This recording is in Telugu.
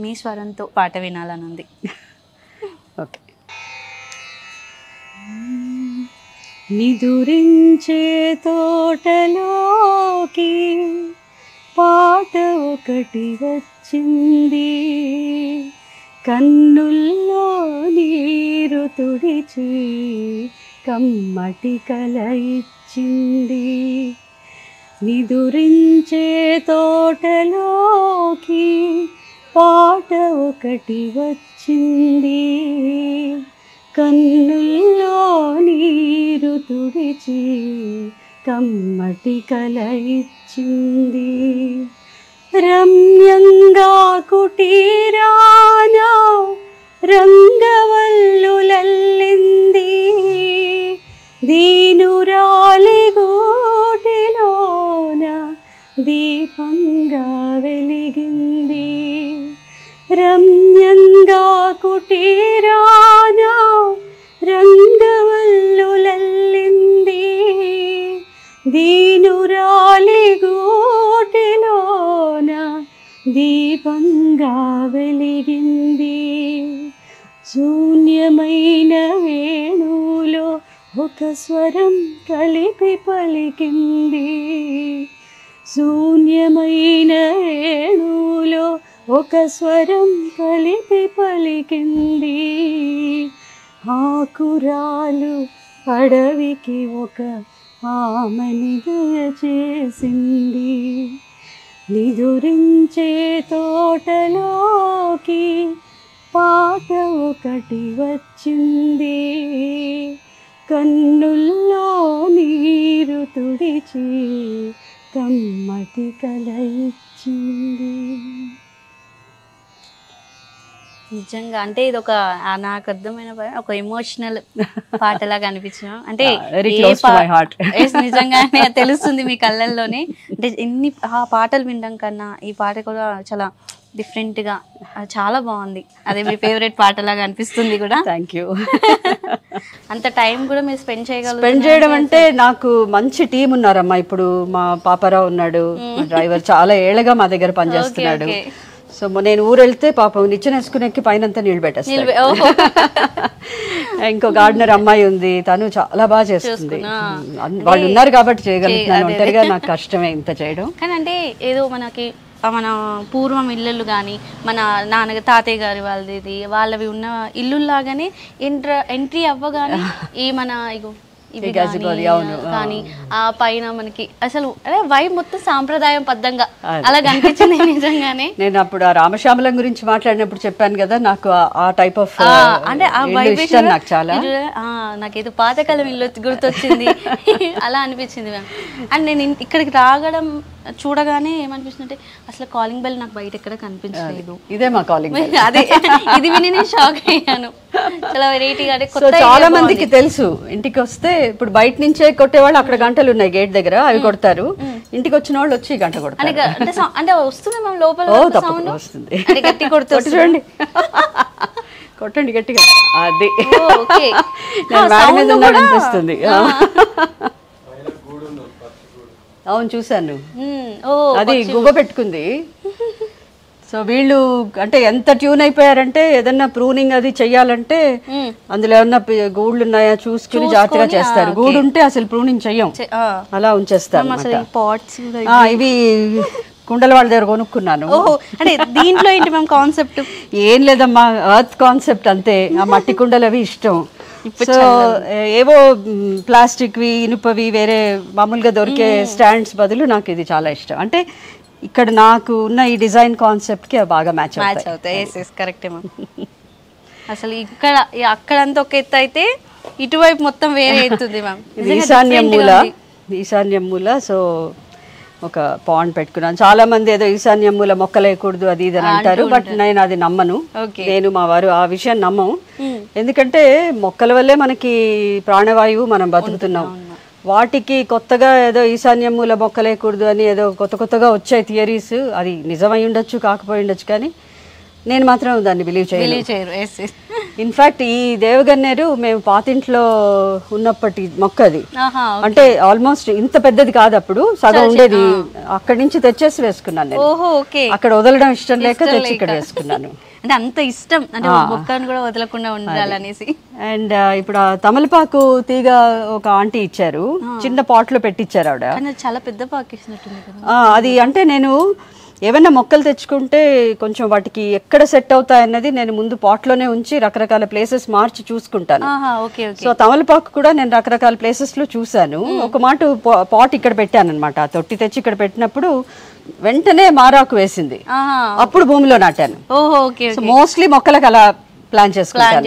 మీ స్వరంతో పాట వినాలని ఉంది. ఓకే. నిదురించే తోటలోకి పాట ఒకటి వచ్చింది, కన్నుల్లో నీరు తుడిచి కమ్మటి కల ఇచ్చింది. నిదురించే తోటలోకి పాట ఒకటి వచ్చింది, కన్నుల్లో నీరు తుడిచి కమ్మటి కల ఇచ్చింది. రమ్యంగా కుటీరాన రంగవల్లులల్లింది, దీనురాలి గూటిలోన దీపంగా వెలిగింది. రమ్యంగా కుటీరాన రంగవల్లులల్లింది, దీనురాలి గూటిలోన దీపంగా వెలిగింది. శూన్యమైన వేణువులో ఒక స్వరం కలిపి పలికింది, శూన్యమైన వేణువులో ఒక స్వరం కలిపి పలికింది. ఆకురాలు అడవికి ఒక ఆమని దయచేసింది. నిదురించే తోటలోకి పాట ఒకటి వచ్చింది, కన్నుల్లో నీరు తుడిచి కమ్మటి కల ఇచ్చింది. నిజంగా అంటే ఇది ఒక నాకు అర్థమైన ఒక ఎమోషనల్ పాటలాగా అనిపించిన, అంటే నిజంగానే తెలుస్తుంది మీ కళ్ళల్లోనే. అంటే ఎన్ని ఆ పాటలు వినడం కన్నా ఈ పాట కూడా చాలా డిఫరెంట్ గా చాలా బాగుంది. అదే మీ ఫేవరెట్ పాటలాగా అనిపిస్తుంది కూడా. Thank you. అంత టైం కూడా మీరు స్పెండ్ చేయడం అంటే నాకు మంచి టీం ఉన్నారమ్మా. ఇప్పుడు మా పాపారావు ఉన్నాడు, డ్రైవర్ చాలా ఏళ్ళగా మా దగ్గర పనిచేస్తున్నాడు. సో నేను ఊరు వెళ్తే పాపం నిచ్చెన వేసుకునేకి పైనంతా నీళ్ళు పెట్టేస్తాను. ఇంకో గార్డెనర్ అమ్మాయి ఉంది, తను చాలా బాగా చేస్తుంది. వాళ్ళు ఉన్నారు కాబట్టి చేయగలుగుతున్నాను, ఒంటరిగా నాకు కష్టమే ఇంత చేయడం. కానీ అంటే ఏదో మనకి మన పూర్వం ఇళ్ళు కానీ మన తాతయ్య గారి వాళ్ళవి ఉన్న ఇల్లులాగానే ఎంట్రీ అవ్వగానే ఈ మన కానీ ఆ పైన మనకి అసలు అదే వైబ్ మొత్తం సాంప్రదాయం పద్ధంగా అలా కనిపించింది నిజంగానే. నేను అప్పుడు ఆ రామశ్యామలం గురించి మాట్లాడినప్పుడు చెప్పాను కదా, నాకు ఆ టైప్ ఆఫ్ అంటే ఆ వైబ్ నాకు చాలా నాకేదో పాతకాలం ఇల్లు గుర్తొచ్చింది అలా అనిపించింది మ్యామ్. అండ్ నేను ఇక్కడికి రాగడం చూడగానే ఏమనిపిస్తుందంటే అసలు కాలింగ్ బెల్ నాకు బయట ఎక్కడ కనిపించలేదు. ఇదే మా కాలింగ్ బెల్. అదే ఇది విని నేను షాక్ అయ్యాను. చాలా వెరైటీగా, అంటే చాలా మందికి తెలుసు. ఇంటికి వస్తే ఇప్పుడు బయట నుంచే కొట్టేవాళ్ళు అక్కడ గంటలు ఉన్నాయి గేట్ దగ్గర, అవి కొడతారు. ఇంటికి వచ్చిన వాళ్ళు వచ్చి గంట కొడతారు. అంటే వస్తుంది మేము లోపల వస్తుంది, గట్టి కొడుతుంది చూడండి. కొట్టండి గట్టిగా, అది మేడం మీద ఉన్నాడు అనిపిస్తుంది. అవును చూసాను, అది గువ్వ పెట్టుకుంది. సో వీళ్ళు అంటే ఎంత ట్యూన్ అయిపోయారంటే ఏదన్నా ప్రూనింగ్ అది చెయ్యాలంటే అందులో ఏమన్నా గూళ్ళు ఉన్నాయా చూసుకుని జాగ్రత్తగా చేస్తారు. గూడు ఉంటే అసలు ప్రూనింగ్ చెయ్యం, అలా ఉంచేస్తారు. ఇవి కుండల వాళ్ళ దగ్గర కొనుక్కున్నాను. అంటే దీంట్లో ఏంటి మ్యామ్ కాన్సెప్ట్? ఏం లేదమ్మా, ఎర్త్ కాన్సెప్ట్ అంతే. ఆ మట్టి కుండలు అవి ఇష్టం. సో ఏవో ప్లాస్టిక్వి ఇనుపవి వేరే మామూలుగా దొరికే స్టాండ్స్ బదులు నాకు ఇది చాలా ఇష్టం. అంటే ఇక్కడ నాకు ఉన్న ఈ డిజైన్ కాన్సెప్ట్ కి బాగా మ్యాచ్ అవుతాయి. కరెక్టే మ్యామ్. అసలు ఇక్కడ అక్కడంతా ఒక ఎత్తు అయితే ఇటువైపు మొత్తం వేరే ఎత్తుంది మ్యామ్. ఈశాన్యం మూల సో ఒక పాండ్ పెట్టుకున్నాను. చాలా మంది ఏదో ఈశాన్యం మూల మొక్కలేయకూడదు అది ఇది అని అంటారు, బట్ నేను అది నమ్మను. నేను మా వారు ఆ విషయం నమ్మము. ఎందుకంటే మొక్కల వల్లే మనకి ప్రాణవాయువు మనం బతుకుతున్నాం. వాటికి కొత్తగా ఏదో ఈశాన్యం మూల మొక్కలేయకూడదు అని ఏదో కొత్తగా వచ్చాయి థియరీస్. అది నిజమై ఉండొచ్చు కాకపోయి ఉండొచ్చు, కానీ నేను మాత్రం దాన్ని బిలీవ్ చేయను. ఇన్ఫాక్ట్ ఈ దేవగన్నేరు మేము పాతింట్లో ఉన్నప్పటి మొక్క అది. అంటే ఆల్మోస్ట్ ఇంత పెద్దది కాదు, అప్పుడు సగం ఉండేది, అక్కడి నుంచి తెచ్చేసి వేసుకున్నాను నేను. అక్కడ వదలడం ఇష్టం లేక తెచ్చి ఇక్కడ వేసుకున్నాను. అంటే అంత ఇష్టం, అంటే మొక్కను కూడా వదలకుండా ఉండాలనేసి. అండ్ ఇప్పుడు ఆ తమలపాకు తీగ ఒక ఆంటీ ఇచ్చారు, చిన్న పాట్ లో పెట్టించారు ఆవిడ. చాలా పెద్ద పాకు ఇచ్చినట్టుంది కదా. అది అంటే నేను ఏమైనా మొక్కలు తెచ్చుకుంటే కొంచెం వాటికి ఎక్కడ సెట్ అవుతాయన్నది నేను ముందు పాట్ లోనే ఉంచి రకరకాల ప్లేసెస్ మార్చి చూసుకుంటాను. సో తమలపాకు కూడా నేను రకరకాల ప్లేసెస్ లో చూసాను. ఒక మాట పాట్ ఇక్కడ పెట్టాను అనమాట, తొట్టి తెచ్చి ఇక్కడ పెట్టినప్పుడు వెంటనే మారాకు వేసింది, అప్పుడు భూమిలో నాటాను. మోస్ట్లీ మొక్కలకు అలా ప్లాన్ చేసుకుంటారు.